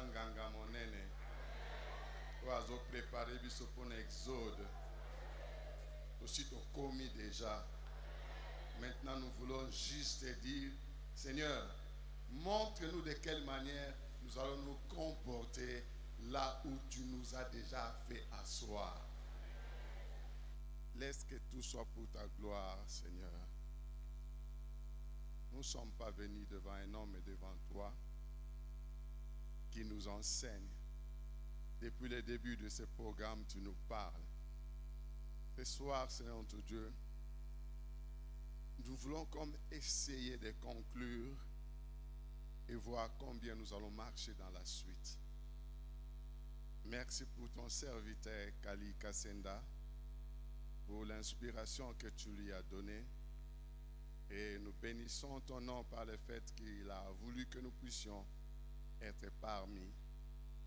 nganga monene. Oazo préparer biso pour l'exode. Aussi ton commis déjà. Maintenant nous voulons juste te dire, Seigneur, montre-nous de quelle manière nous allons nous comporter là où tu nous as déjà fait asseoir. Laisse que tout soit pour ta gloire, Seigneur. Nous ne sommes pas venus devant un homme et devant toi qui nous enseigne. Depuis le début de ce programme, tu nous parles. Ce soir, Seigneur notre Dieu, nous voulons comme essayer de conclure et voir combien nous allons marcher dans la suite. Merci pour ton serviteur Kali Kassenda, pour l'inspiration que tu lui as donnée. Et nous bénissons ton nom par le fait qu'il a voulu que nous puissions être parmi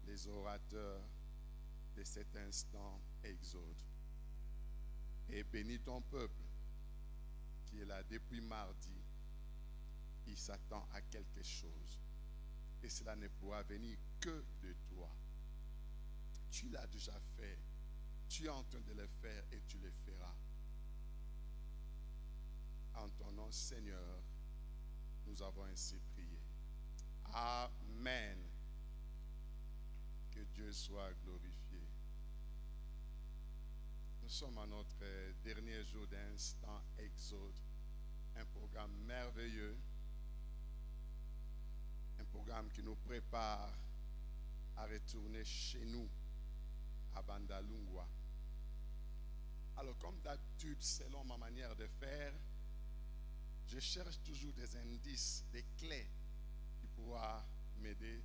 les orateurs de cet instant exode. Et bénis ton peuple qui est là depuis mardi. Il s'attend à quelque chose. Et cela ne pourra venir que de toi. Tu l'as déjà fait. Tu es en train de le faire et tu le feras. En ton nom, Seigneur, nous avons ainsi prié. Amen. Que Dieu soit glorifié. Nous sommes à notre dernier jour d'instant exode. Un programme merveilleux. Un programme qui nous prépare à retourner chez nous, à Bandalungwa. Alors, comme d'habitude, selon ma manière de faire, je cherche toujours des indices, des clés qui pourront m'aider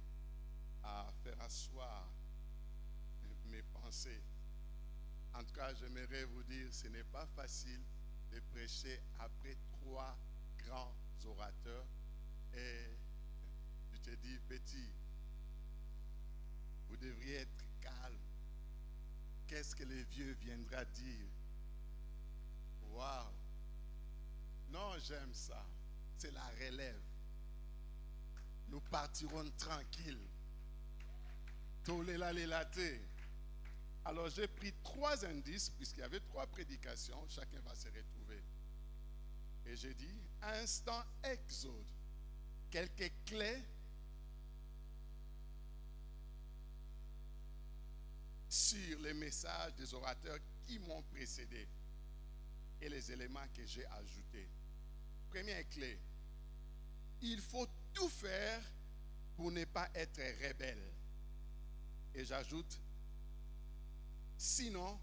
à faire asseoir mes pensées. En tout cas, j'aimerais vous dire, ce n'est pas facile de prêcher après 3 grands orateurs. Et je te dis, petit, vous devriez être calme. Qu'est-ce que le vieux viendra dire? Waouh! Non, j'aime ça. C'est la relève. Nous partirons tranquilles. Tolela les latés. Alors j'ai pris 3 indices, puisqu'il y avait 3 prédications, chacun va se retrouver. Et j'ai dit, instant exode. Quelques clés sur les messages des orateurs qui m'ont précédé et les éléments que j'ai ajoutés. Première clé, il faut tout faire pour ne pas être rebelle. Et j'ajoute, sinon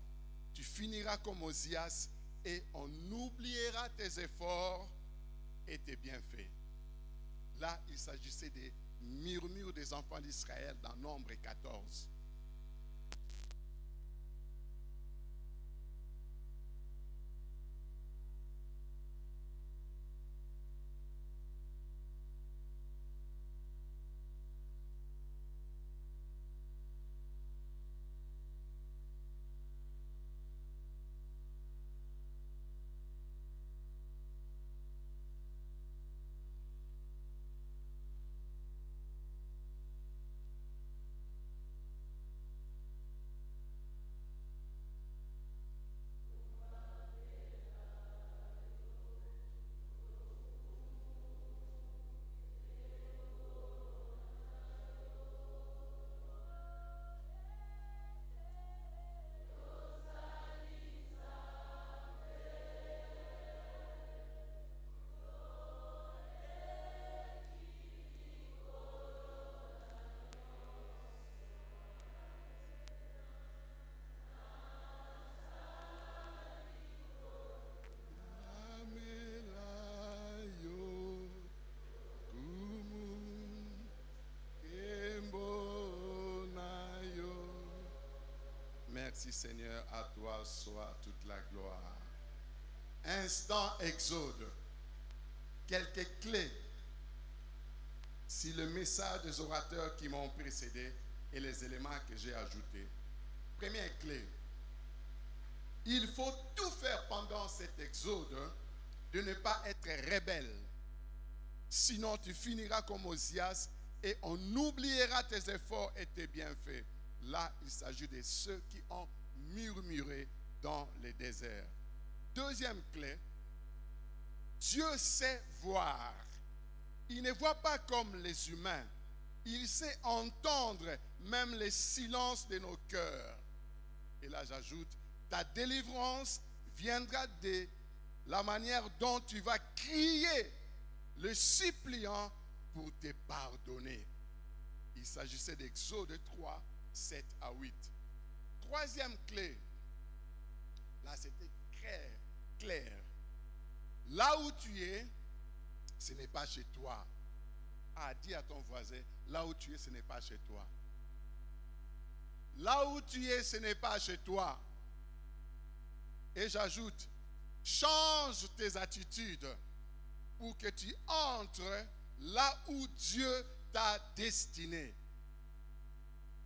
tu finiras comme Osias et on oubliera tes efforts et tes bienfaits. Là, il s'agissait des murmures des enfants d'Israël dans Nombre 14. Merci Seigneur, à toi soit toute la gloire. Instant exode. Quelques clés sur le message des orateurs qui m'ont précédé et les éléments que j'ai ajoutés. Première clé. Il faut tout faire pendant cet exode de ne pas être rebelle. Sinon tu finiras comme Osias et on oubliera tes efforts et tes bienfaits. Là, il s'agit de ceux qui ont murmuré dans les déserts. Deuxième clé, Dieu sait voir. Il ne voit pas comme les humains. Il sait entendre même les silences de nos cœurs. Et là, j'ajoute, ta délivrance viendra de la manière dont tu vas crier le suppliant pour te pardonner. Il s'agissait d'Exode 3, 7 à 8. Troisième clé, là c'était clair. Là où tu es, ce n'est pas chez toi. Ah, dis à ton voisin, là où tu es, ce n'est pas chez toi. Là où tu es, ce n'est pas chez toi. Et j'ajoute, change tes attitudes pour que tu entres là où Dieu t'a destiné.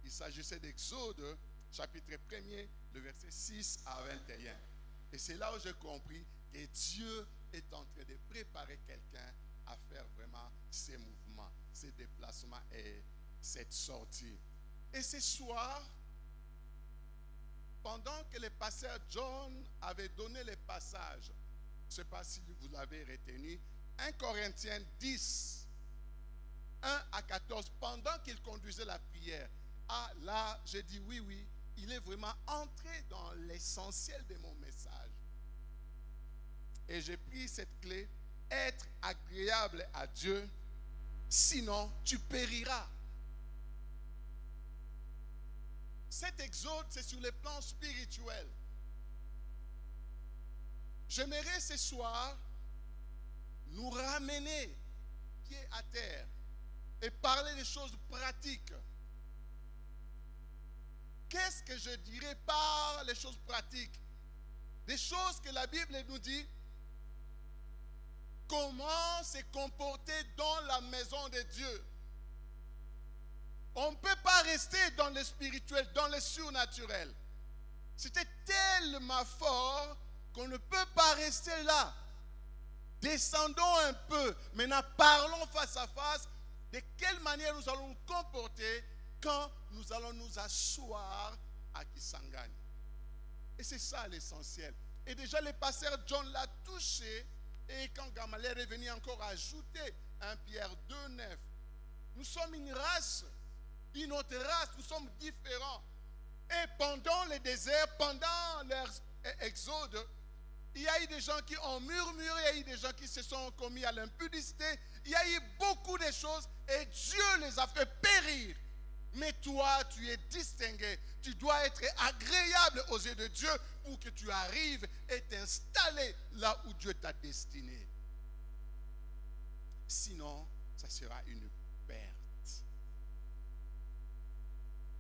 Il s'agissait d'Exode, chapitre 1er, le verset 6 à 21. Et c'est là où j'ai compris que Dieu est en train de préparer quelqu'un à faire vraiment ces mouvements, ces déplacements et cette sortie. Et ce soir, pendant que le pasteur John avait donné les passages, je ne sais pas si vous l'avez retenu, 1 Corinthiens 10, 1 à 14, pendant qu'il conduisait la prière, ah là, j'ai dit oui, il est vraiment entré dans l'essentiel de mon message. Et j'ai pris cette clé, être agréable à Dieu, sinon tu périras. Cet exode, c'est sur le plan spirituel. J'aimerais ce soir nous ramener pied à terre et parler des choses pratiques. Qu'est-ce que je dirais par les choses pratiques? Des choses que la Bible nous dit. Comment se comporter dans la maison de Dieu. On ne peut pas rester dans le spirituel, dans le surnaturel. C'était tellement fort qu'on ne peut pas rester là. Descendons un peu. Maintenant, parlons face à face de quelle manière nous allons nous comporter quand nous allons nous asseoir à Kisangani. Et c'est ça l'essentiel. Et déjà, le pasteur John l'a touché. Et quand Gamaliel est venu encore ajouter 1 Pierre 2, 9, nous sommes une race, une autre race, nous sommes différents. Et pendant le désert, pendant leur exode, il y a eu des gens qui ont murmuré, il y a eu des gens qui se sont commis à l'impudicité, il y a eu beaucoup de choses et Dieu les a fait périr. Mais toi, tu es distingué. Tu dois être agréable aux yeux de Dieu pour que tu arrives et t'installer là où Dieu t'a destiné. Sinon, ça sera une perte.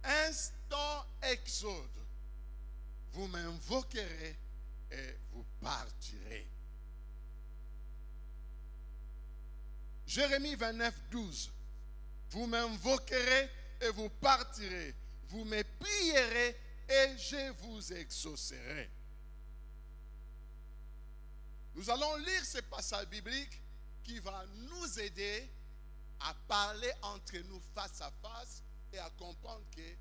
Instant exode, vous m'invoquerez et vous partirez. Jérémie 29, 12. Vous m'invoquerez et vous partirez. Vous me prierez et je vous exaucerai. Nous allons lire ce passage biblique qui va nous aider à parler entre nous face à face et à comprendre que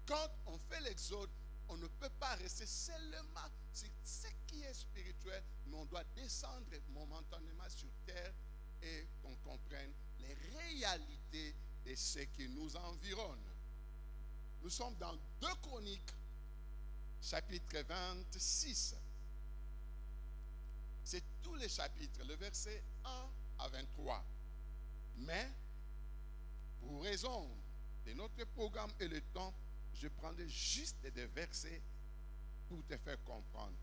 quand on fait l'exode, on ne peut pas rester seulement sur ce qui est spirituel, mais on doit descendre momentanément sur terre et qu'on comprenne les réalités de ce qui nous environne. Nous sommes dans 2 Chroniques, chapitre 26. C'est tous les chapitres, le verset 1 à 23. Mais, pour raison de notre programme et le temps, je prendrai juste des versets pour te faire comprendre.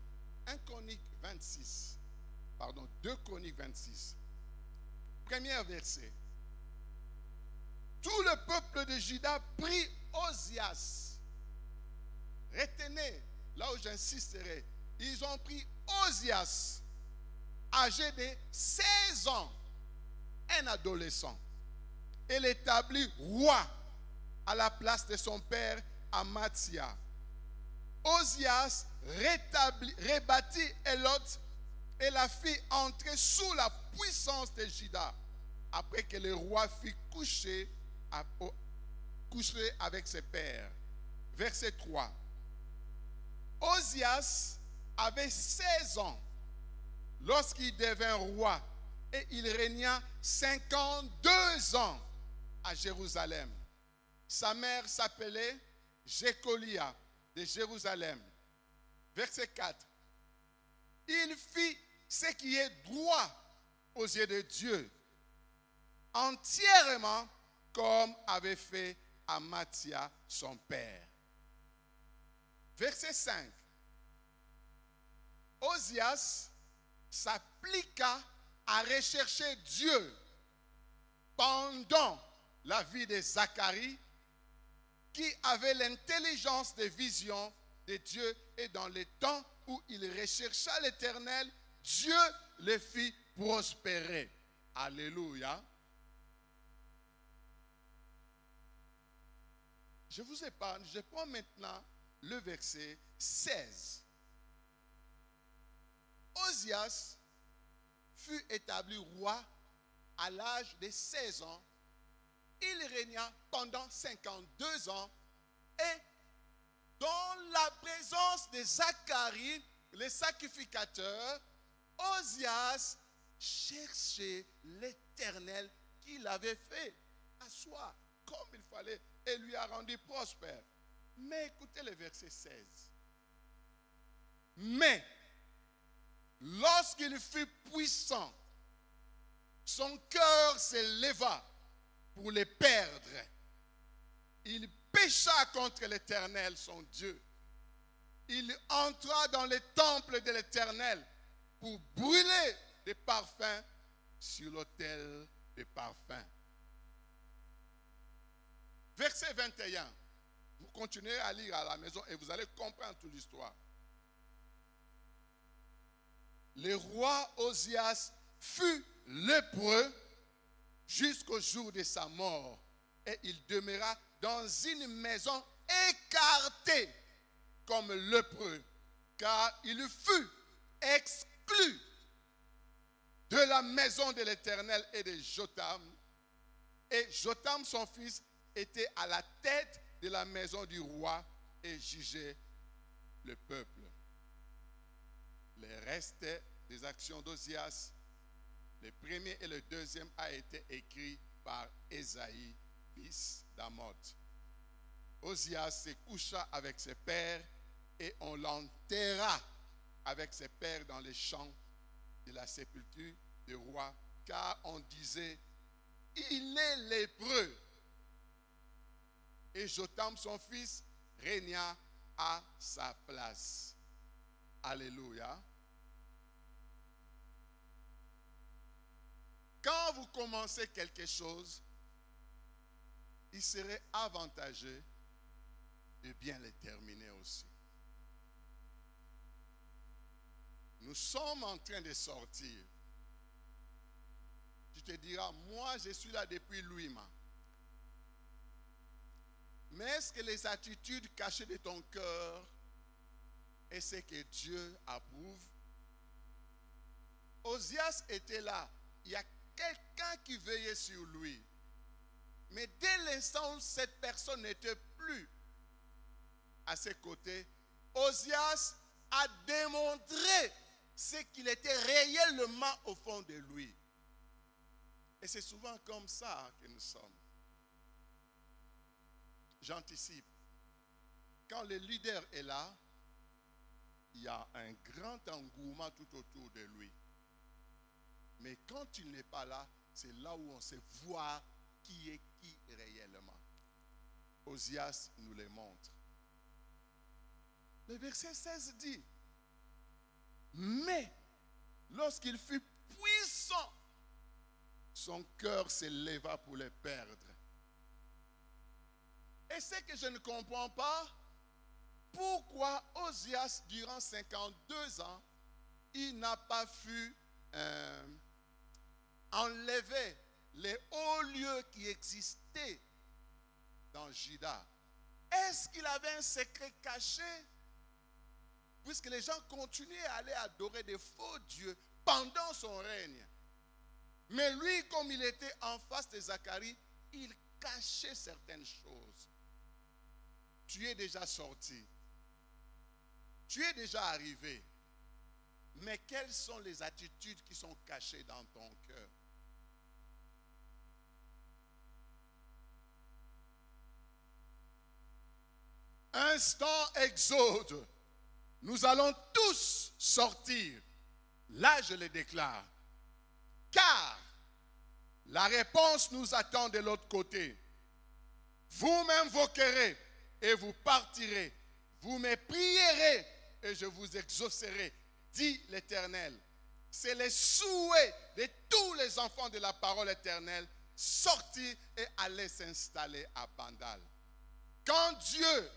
2 Chroniques 26. Premier verset. Tout le peuple de Juda prit Osias. Retenez, là où j'insisterai, ils ont pris Osias, âgé de 16 ans, un adolescent, et l'établit roi à la place de son père Amathia. Osias rebâtit Elot et la fit entrer sous la puissance de Juda, après que le roi fut couché couché avec ses pères. Verset 3. Osias avait 16 ans lorsqu'il devint roi et il régna 52 ans à Jérusalem. Sa mère s'appelait Jécolia de Jérusalem. Verset 4. Il fit ce qui est droit aux yeux de Dieu, entièrement comme avait fait Amathia son père. Verset 5. Osias s'appliqua à rechercher Dieu pendant la vie de Zacharie, qui avait l'intelligence des visions de Dieu, et dans les temps où il rechercha l'Éternel, Dieu le fit prospérer. Alléluia. Je vous épargne, je prends maintenant le verset 16. Osias fut établi roi à l'âge de 16 ans. Il régna pendant 52 ans et dans la présence de Zacharie, le sacrificateur, Osias cherchait l'Éternel qui l'avait fait asseoir comme il fallait et lui a rendu prospère. Mais écoutez le verset 16. Mais lorsqu'il fut puissant, son cœur s'éleva pour les perdre. Il pécha contre l'Éternel, son Dieu. Il entra dans le temple de l'Éternel pour brûler des parfums sur l'autel des parfums. Verset 21. Vous continuez à lire à la maison et vous allez comprendre toute l'histoire. Le roi Osias fut lépreux jusqu'au jour de sa mort, et il demeura dans une maison écartée comme lépreux, car il fut exclu de la maison de l'Éternel et de Jotham. Et Jotham, son fils, était à la tête de la maison du roi et jugeait le peuple. Le reste des actions d'Osias, le premier et le deuxième, a été écrit par Ésaïe, fils d'Amoth. Osias se coucha avec ses pères et on l'enterra avec ses pères dans les champs de la sépulture du roi, car on disait, il est lépreux. Et Jotham, son fils, régna à sa place. Alléluia. Quand vous commencez quelque chose, il serait avantageux de bien le terminer aussi. Nous sommes en train de sortir. Tu te diras, moi je suis là depuis 8 mois. Mais est-ce que les attitudes cachées de ton cœur est ce que Dieu approuve? Osias était là. Il y a quelqu'un qui veillait sur lui. Mais dès l'instant où cette personne n'était plus à ses côtés, Osias a démontré ce qu'il était réellement au fond de lui. Et c'est souvent comme ça que nous sommes. J'anticipe. Quand le leader est là, il y a un grand engouement tout autour de lui. Mais quand il n'est pas là, c'est là où on sait voir qui est qui réellement. Osias nous le montre. Le verset 16 dit, mais lorsqu'il fut puissant, son cœur s'éleva pour les perdre. Et ce que je ne comprends pas, pourquoi Osias, durant 52 ans, il n'a pas pu enlever les hauts lieux qui existaient dans Juda. Est-ce qu'il avait un secret caché? Puisque les gens continuaient à aller adorer des faux dieux pendant son règne. Mais lui, comme il était en face de Zacharie, il caché certaines choses. Tu es déjà sorti. Tu es déjà arrivé. Mais quelles sont les attitudes qui sont cachées dans ton cœur? Instant exode. Nous allons tous sortir. Là, je le déclare. Car la réponse nous attend de l'autre côté. Vous m'invoquerez et vous partirez. Vous me prierez et je vous exaucerai, dit l'Éternel. C'est le souhait de tous les enfants de la parole éternelle, sortir et aller s'installer à Bandal. Quand Dieu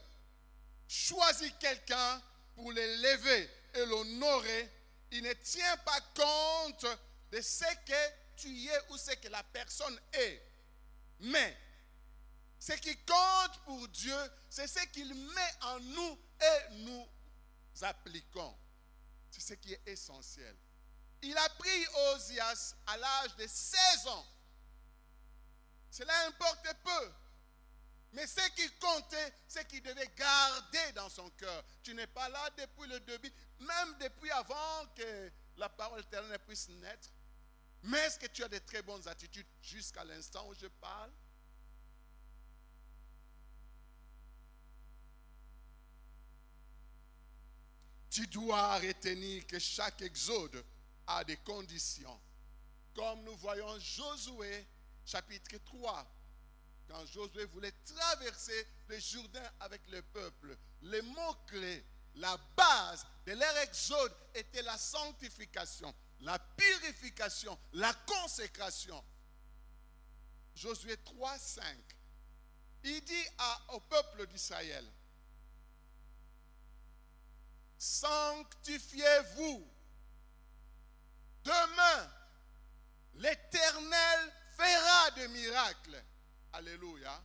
choisit quelqu'un pour l'élever et l'honorer, il ne tient pas compte de ce que tu es ou ce que la personne est. Mais ce qui compte pour Dieu, c'est ce qu'il met en nous et nous appliquons. C'est ce qui est essentiel. Il a pris Osias à l'âge de 16 ans. Cela importe peu. Mais ce qui comptait, c'est qu'il devait garder dans son cœur. Tu n'es pas là depuis le début, même depuis avant que la parole éternelle puisse naître. Mais est-ce que tu as de très bonnes attitudes jusqu'à l'instant où je parle? Tu dois retenir que chaque exode a des conditions. Comme nous voyons Josué, chapitre 3, quand Josué voulait traverser le Jourdain avec le peuple, les mots-clés, la base de leur exode était la sanctification, la purification, la consécration. Josué 3, 5. Il dit au peuple d'Israël, sanctifiez-vous. Demain, l'Éternel fera des miracles. Alléluia.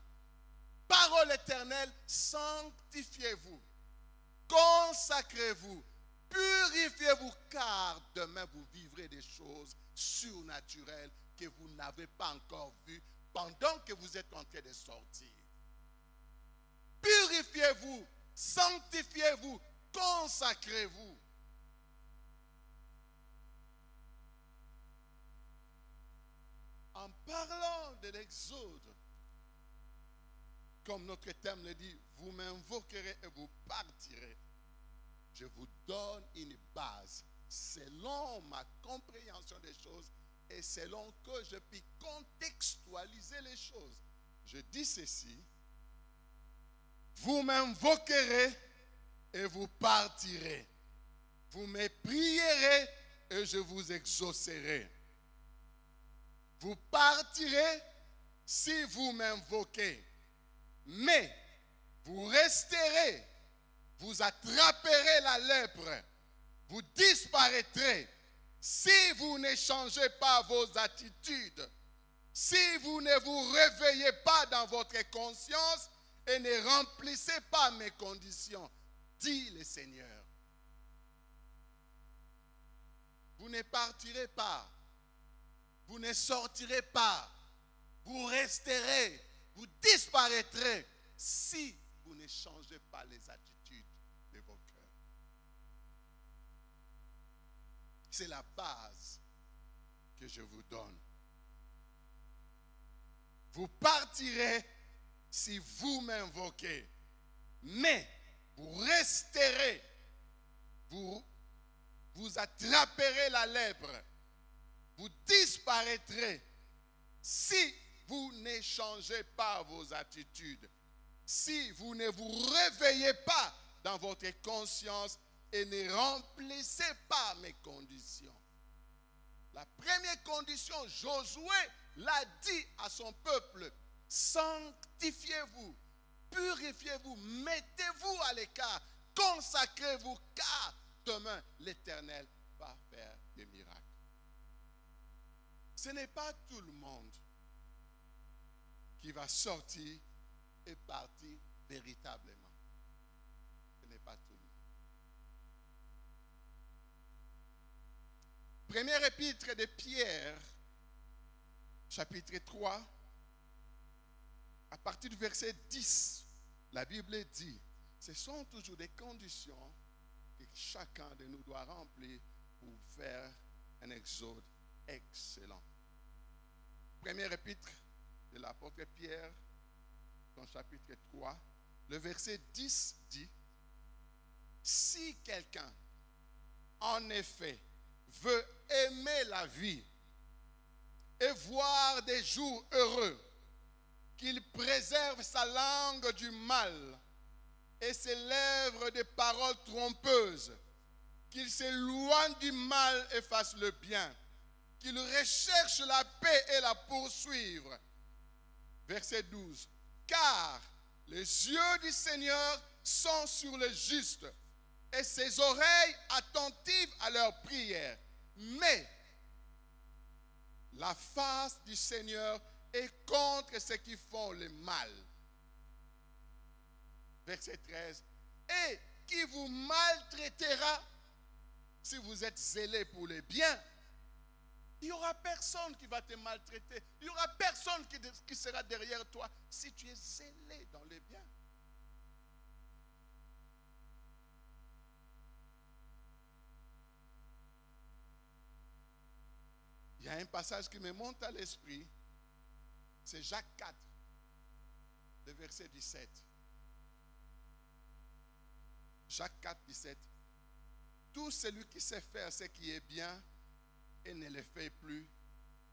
Parole éternelle, sanctifiez-vous. Consacrez-vous. Purifiez-vous, car demain vous vivrez des choses surnaturelles que vous n'avez pas encore vues pendant que vous êtes en train de sortir. Purifiez-vous, sanctifiez-vous, consacrez-vous. En parlant de l'exode, comme notre thème le dit, vous m'invoquerez et vous partirez. Je vous donne une base selon ma compréhension des choses et selon que je puis contextualiser les choses. Je dis ceci, vous m'invoquerez et vous partirez. Vous me prierez et je vous exaucerai. Vous partirez si vous m'invoquez. Mais vous resterez, vous attraperez la lèpre, vous disparaîtrez si vous ne changez pas vos attitudes, si vous ne vous réveillez pas dans votre conscience et ne remplissez pas mes conditions, dit le Seigneur. Vous ne partirez pas, vous ne sortirez pas, vous resterez, vous disparaîtrez si vous ne changez pas les attitudes de vos cœurs. C'est la base que je vous donne. Vous partirez si vous m'invoquez, mais vous resterez, vous attraperez la lèpre, vous disparaîtrez si vous ne changez pas vos attitudes, si vous ne vous réveillez pas dans votre conscience et ne remplissez pas mes conditions. La première condition, Josué l'a dit à son peuple, sanctifiez-vous, purifiez-vous, mettez-vous à l'écart, consacrez-vous, car demain l'Éternel va faire des miracles. Ce n'est pas tout le monde qui va sortir et partir véritablement. Ce n'est pas tout le monde. Première épître de Pierre, chapitre 3, à partir du verset 10, la Bible dit, ce sont toujours des conditions que chacun de nous doit remplir pour faire un exode excellent. Premier épître de l'apôtre Pierre, dans chapitre 3, le verset 10 dit, si quelqu'un, en effet, veut aimer la vie et voir des jours heureux, qu'il préserve sa langue du mal et ses lèvres des paroles trompeuses, qu'il s'éloigne du mal et fasse le bien, qu'il recherche la paix et la poursuivre. Verset 12. Car les yeux du Seigneur sont sur le juste et ses oreilles attentives à leurs prières. Mais la face du Seigneur est contre ceux qui font le mal. Verset 13. Et qui vous maltraitera si vous êtes zélé pour le bien. Il n'y aura personne qui va te maltraiter. Il n'y aura personne qui sera derrière toi si tu es zélé dans le bien. Il y a un passage qui me monte à l'esprit. C'est Jacques 4, le verset 17. Jacques 4, 17. Tout celui qui sait faire ce qui est bien et ne le fait plus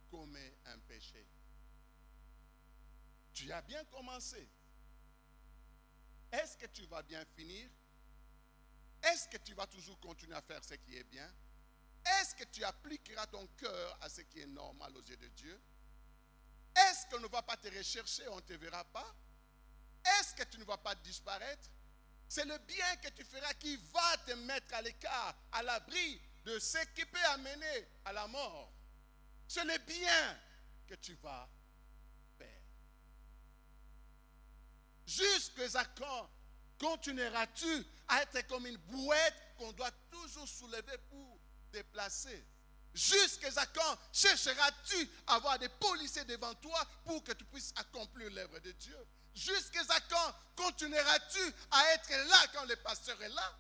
commet un péché. Tu as bien commencé. Est-ce que tu vas bien finir? Est-ce que tu vas toujours continuer à faire ce qui est bien? Est-ce que tu appliqueras ton cœur à ce qui est normal aux yeux de Dieu? Est-ce qu'on ne va pas te rechercher, on ne te verra pas? Est-ce que tu ne vas pas disparaître? C'est le bien que tu feras qui va te mettre à l'écart, à l'abri de ce qui peut amener à la mort. C'est le bien que tu vas faire. Jusqu'à quand continueras-tu à être comme une brouette qu'on doit toujours soulever pour déplacer? Jusqu'à quand chercheras-tu à avoir des policiers devant toi pour que tu puisses accomplir l'œuvre de Dieu? Jusqu'à quand continueras-tu à être là quand le pasteur est là?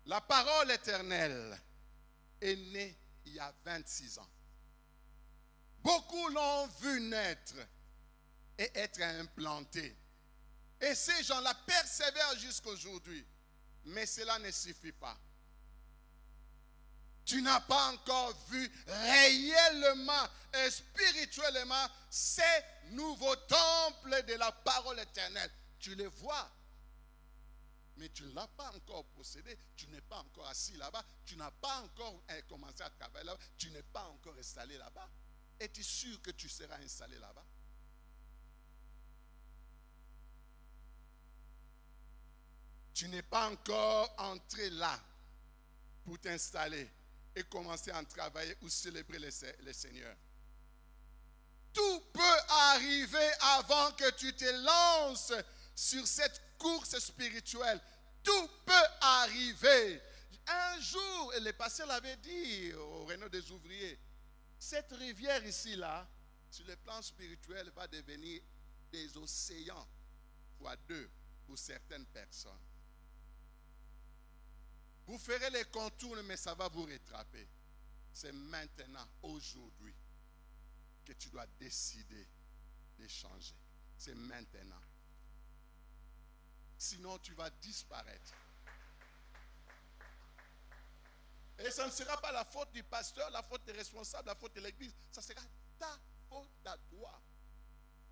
La parole éternelle est née il y a 26 ans. Beaucoup l'ont vu naître et être implantés. Et ces gens-là persévèrent jusqu'à aujourd'hui. Mais cela ne suffit pas. Tu n'as pas encore vu réellement et spirituellement ces nouveaux temples de la parole éternelle. Tu les vois, mais tu ne l'as pas encore possédé. Tu n'es pas encore assis là-bas. Tu n'as pas encore commencé à travailler là-bas. Tu n'es pas encore installé là-bas. Es-tu sûr que tu seras installé là-bas? Tu n'es pas encore entré là pour t'installer et commencer à travailler ou célébrer le Seigneur. Tout peut arriver avant que tu te lances sur cette course spirituelle. Tout peut arriver. Un jour, et le pasteur l'avait dit au réunion des ouvriers, cette rivière ici-là, sur le plan spirituel, va devenir des océans fois 2 pour certaines personnes. Vous ferez les contours, mais ça va vous rattraper. C'est maintenant, aujourd'hui, que tu dois décider de changer. C'est maintenant. Sinon, tu vas disparaître. Et ça ne sera pas la faute du pasteur, la faute des responsables, la faute de l'église. Ça sera ta faute à toi.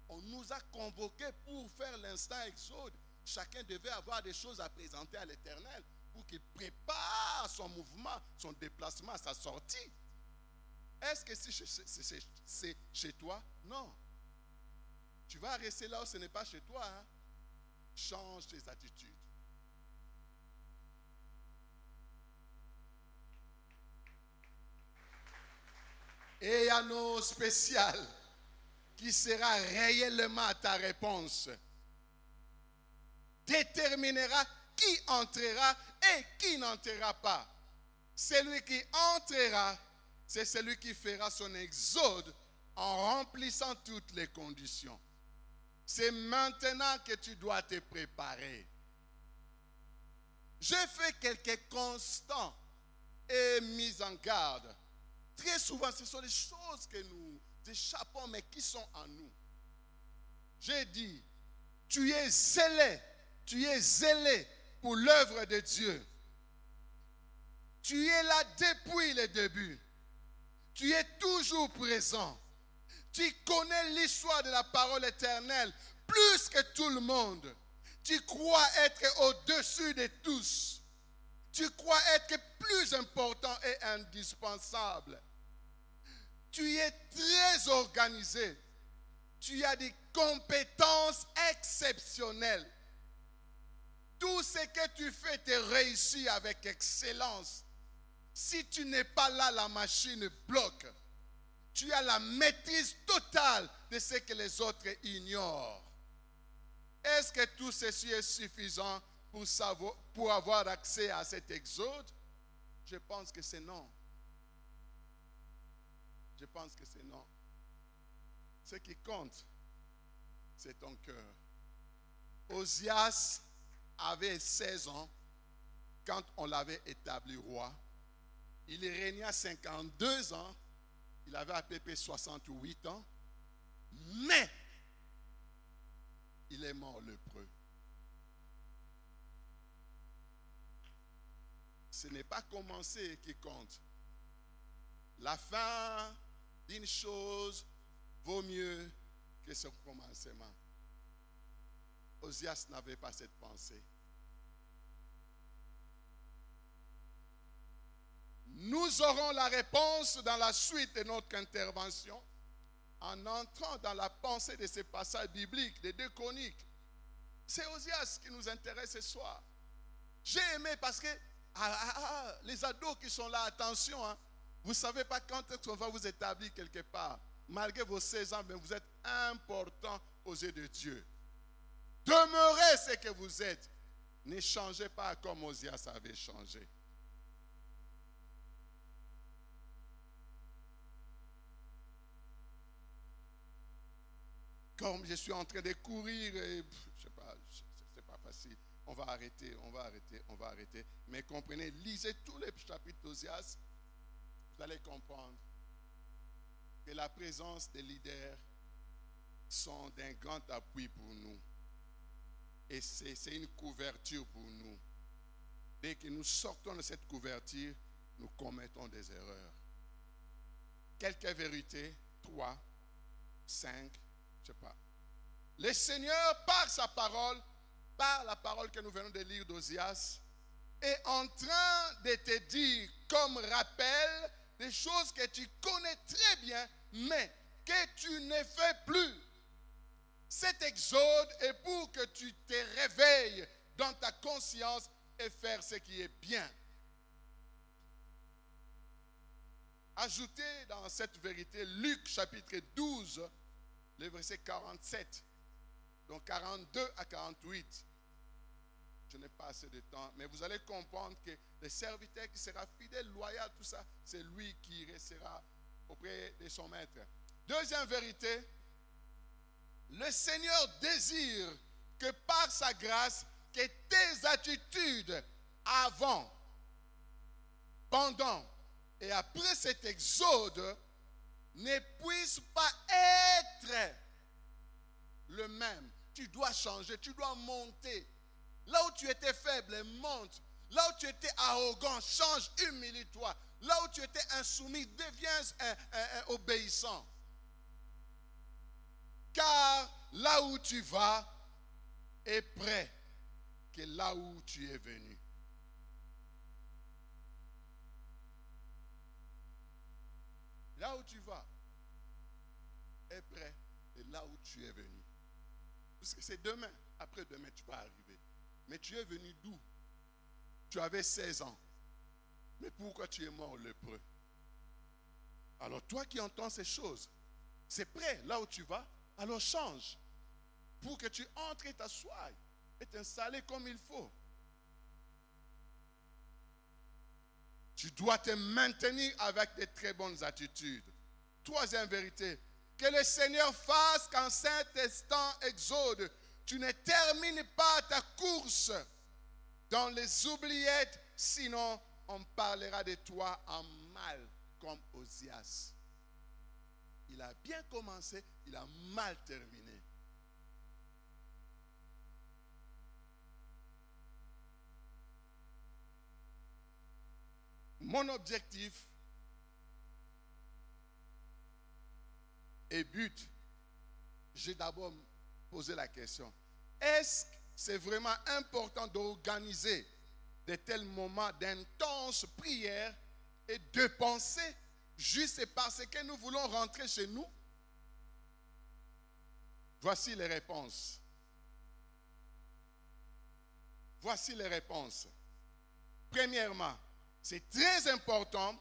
On nous a convoqués pour faire l'instant exode. Chacun devait avoir des choses à présenter à l'Éternel pour qu'il prépare son mouvement, son déplacement, sa sortie. Est-ce que c'est chez toi? Non. Tu vas rester là où ce n'est pas chez toi. Hein? Change tes attitudes. Et il y a nos spéciales qui sera réellement ta réponse. Déterminera qui entrera et qui n'entrera pas. Celui qui entrera, c'est celui qui fera son exode en remplissant toutes les conditions. C'est maintenant que tu dois te préparer. J'ai fait quelques constants et mises en garde. Très souvent, ce sont des choses que nous échappons, mais qui sont en nous. J'ai dit, tu es zélé pour l'œuvre de Dieu. Tu es là depuis le début. Tu es toujours présent. Tu connais l'histoire de la parole éternelle plus que tout le monde. Tu crois être au-dessus de tous. Tu crois être plus important et indispensable. Tu es très organisé. Tu as des compétences exceptionnelles. Tout ce que tu fais te réussit avec excellence. Si tu n'es pas là, la machine bloque. Tu as la maîtrise totale de ce que les autres ignorent. Est-ce que tout ceci est suffisant pour avoir accès à cet exode? Je pense que c'est non. Je pense que c'est non. Ce qui compte, c'est ton cœur. Osias avait 16 ans quand on l'avait établi roi. Il régna 52 ans. Il avait à peu près 68 ans. Mais il est mort lépreux. Ce n'est pas commencer qui compte. La fin d'une chose vaut mieux que son commencement. Osias n'avait pas cette pensée. Nous aurons la réponse dans la suite de notre intervention en entrant dans la pensée de ces passages bibliques, des 2 Chroniques. C'est Osias qui nous intéresse ce soir. J'ai aimé parce que les ados qui sont là, attention, hein, vous ne savez pas quand on va vous établir quelque part. Malgré vos 16 ans, mais vous êtes important aux yeux de Dieu. Demeurez ce que vous êtes. Ne changez pas comme Osias avait changé. Comme je suis en train de courir, et, je sais pas, c'est pas facile. On va arrêter. Mais comprenez, lisez tous les chapitres d'Osias. Vous allez comprendre que la présence des leaders sont d'un grand appui pour nous. Et c'est une couverture pour nous. Dès que nous sortons de cette couverture, nous commettons des erreurs. Quelques vérités, 3, 5, je sais pas. Le Seigneur, par sa parole, par la parole que nous venons de lire d'Osias, est en train de te dire comme rappel des choses que tu connais très bien, mais que tu ne fais plus. Cet exode est pour que tu te réveilles dans ta conscience et faire ce qui est bien. Ajoutez dans cette vérité Luc chapitre 12, le verset 47, donc 42 à 48. Je n'ai pas assez de temps, mais vous allez comprendre que le serviteur qui sera fidèle, loyal, tout ça, c'est lui qui restera auprès de son maître. Deuxième vérité, le Seigneur désire que par sa grâce, que tes attitudes avant, pendant et après cet exode ne puissent pas être le même. Tu dois changer, tu dois monter. Là où tu étais faible, monte. Là où tu étais arrogant, change, humilie-toi. Là où tu étais insoumis, deviens obéissant. Car là où tu vas est près que là où tu es venu. Là où tu vas est près de là où tu es venu. Parce que c'est demain, après-demain tu vas arriver. Mais tu es venu d'où? Tu avais 16 ans. Mais pourquoi tu es mort lépreux? Alors toi qui entends ces choses, c'est prêt, là où tu vas, alors change. Pour que tu entres et t'assoies et t'installer comme il faut. Tu dois te maintenir avec de très bonnes attitudes. Troisième vérité, que le Seigneur fasse qu'en cet instant exode, tu ne termines pas ta course dans les oubliettes, sinon on parlera de toi en mal, comme Osias. Il a bien commencé, il a mal terminé. Mon objectif et but, j'ai d'abord posé la question, est-ce que c'est vraiment important d'organiser de tels moments d'intense prière et de penser juste parce que nous voulons rentrer chez nous? Voici les réponses. Voici les réponses. Premièrement, c'est très important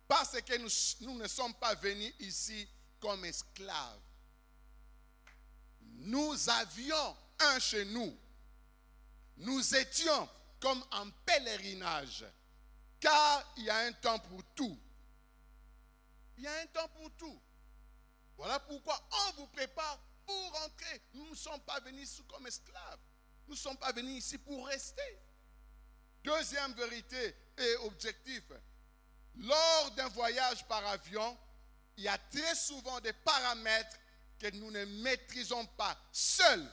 parce que nous ne sommes pas venus ici comme esclaves. Nous avions un chez nous. Nous étions comme en pèlerinage. Car il y a un temps pour tout. Il y a un temps pour tout. Voilà pourquoi on vous prépare pour rentrer. Nous ne sommes pas venus ici comme esclaves. Nous ne sommes pas venus ici pour rester. Deuxième vérité et objectif. Lors d'un voyage par avion, il y a très souvent des paramètres que nous ne maîtrisons pas. Seul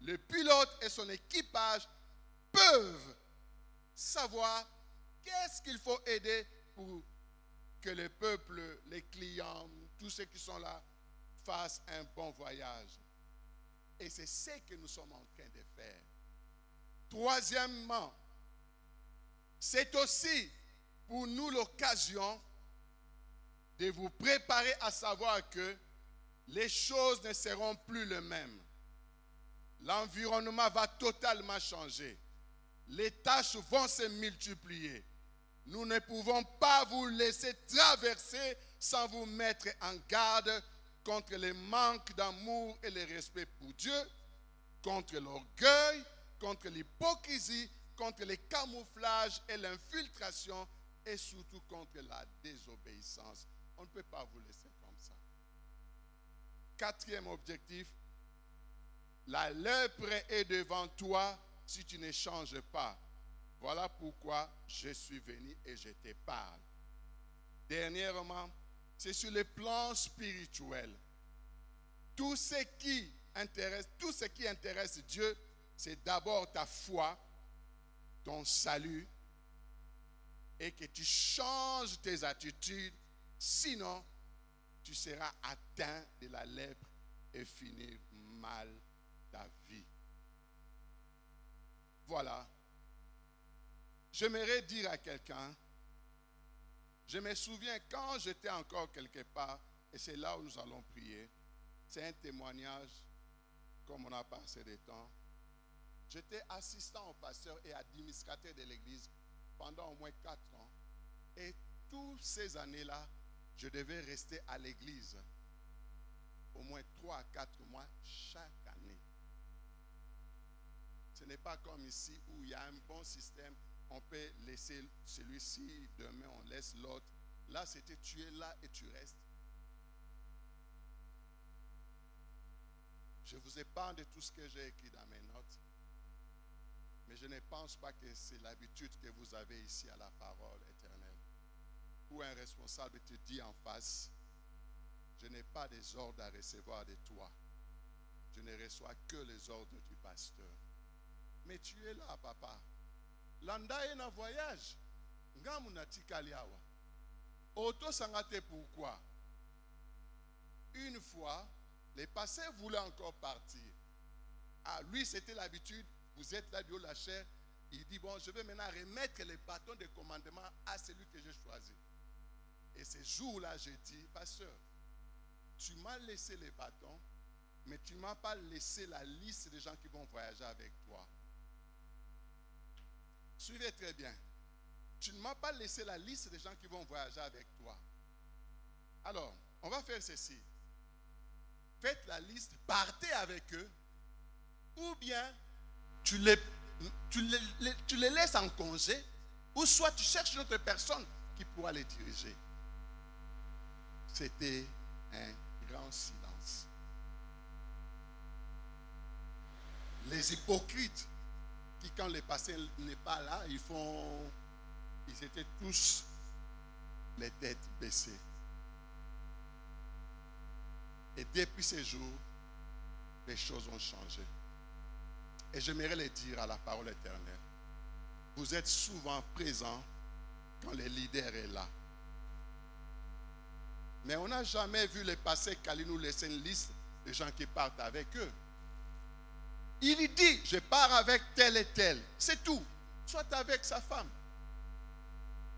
le pilote et son équipage peuvent savoir qu'est-ce qu'il faut aider pour que le peuple, les clients, tous ceux qui sont là, fassent un bon voyage. Et c'est ce que nous sommes en train de faire. Troisièmement, c'est aussi pour nous l'occasion de vous préparer à savoir que les choses ne seront plus les mêmes. L'environnement va totalement changer. Les tâches vont se multiplier. Nous ne pouvons pas vous laisser traverser sans vous mettre en garde contre le manque d'amour et le respect pour Dieu, contre l'orgueil, contre l'hypocrisie, contre les camouflages et l'infiltration et surtout contre la désobéissance. On ne peut pas vous laisser comme ça. Quatrième objectif, la lèpre est devant toi si tu ne changes pas. Voilà pourquoi je suis venu et je te parle. Dernièrement, c'est sur le plan spirituel. Tout ce qui intéresse Dieu, c'est d'abord ta foi, ton salut, et que tu changes tes attitudes, sinon tu seras atteint de la lèpre et finir mal ta vie. Voilà. J'aimerais dire à quelqu'un, je me souviens quand j'étais encore quelque part, et c'est là où nous allons prier, c'est un témoignage, comme on a passé des temps. J'étais assistant au pasteur et administrateur de l'église pendant au moins 4 ans. Et toutes ces années-là, je devais rester à l'église au moins 3 à 4 mois chaque année. Ce n'est pas comme ici où il y a un bon système. On peut laisser celui-ci, demain on laisse l'autre. Là, c'était tu es là et tu restes. Je vous épargne de tout ce que j'ai écrit dans mes notes. Mais je ne pense pas que c'est l'habitude que vous avez ici à la parole éternelle. Où un responsable te dit en face, je n'ai pas des ordres à recevoir de toi. Je ne reçois que les ordres du pasteur. Mais tu es là, papa. Landa est en voyage. Ngamunati kaliawa. Auto sangate pourquoi? Une fois, les pasteurs voulaient encore partir. Ah, lui, c'était l'habitude. Vous êtes là du haut de la chair. Il dit, bon, je vais maintenant remettre les bâtons de commandement à celui que j'ai choisi. Et ce jour-là, j'ai dit, pasteur, tu m'as laissé les bâtons, mais tu ne m'as pas laissé la liste des gens qui vont voyager avec toi. Suivez très bien. Tu ne m'as pas laissé la liste des gens qui vont voyager avec toi. Alors, on va faire ceci. Faites la liste, partez avec eux, ou bien tu les laisses en congé, ou soit tu cherches une autre personne qui pourra les diriger. C'était un grand silence. Les hypocrites qui, quand le passé n'est pas là, ils étaient tous les têtes baissées. Et depuis ces jours, les choses ont changé. Et j'aimerais le dire à la parole éternelle. Vous êtes souvent présents quand le leader est là. Mais on n'a jamais vu le passé Kali nous laisser une liste de gens qui partent avec eux. Il dit, je pars avec tel et tel. C'est tout. Soit avec sa femme.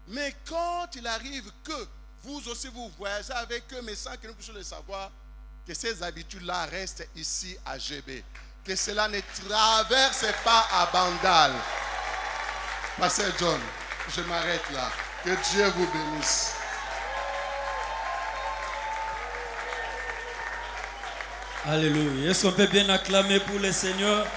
Mais quand il arrive que vous aussi vous voyagez avec eux, mais sans que nous puissions le savoir, que ces habitudes-là restent ici à GB. Que cela ne traverse pas à Bandal. Pasteur John, je m'arrête là. Que Dieu vous bénisse. Alléluia. Est-ce qu'on peut bien acclamer pour le Seigneur?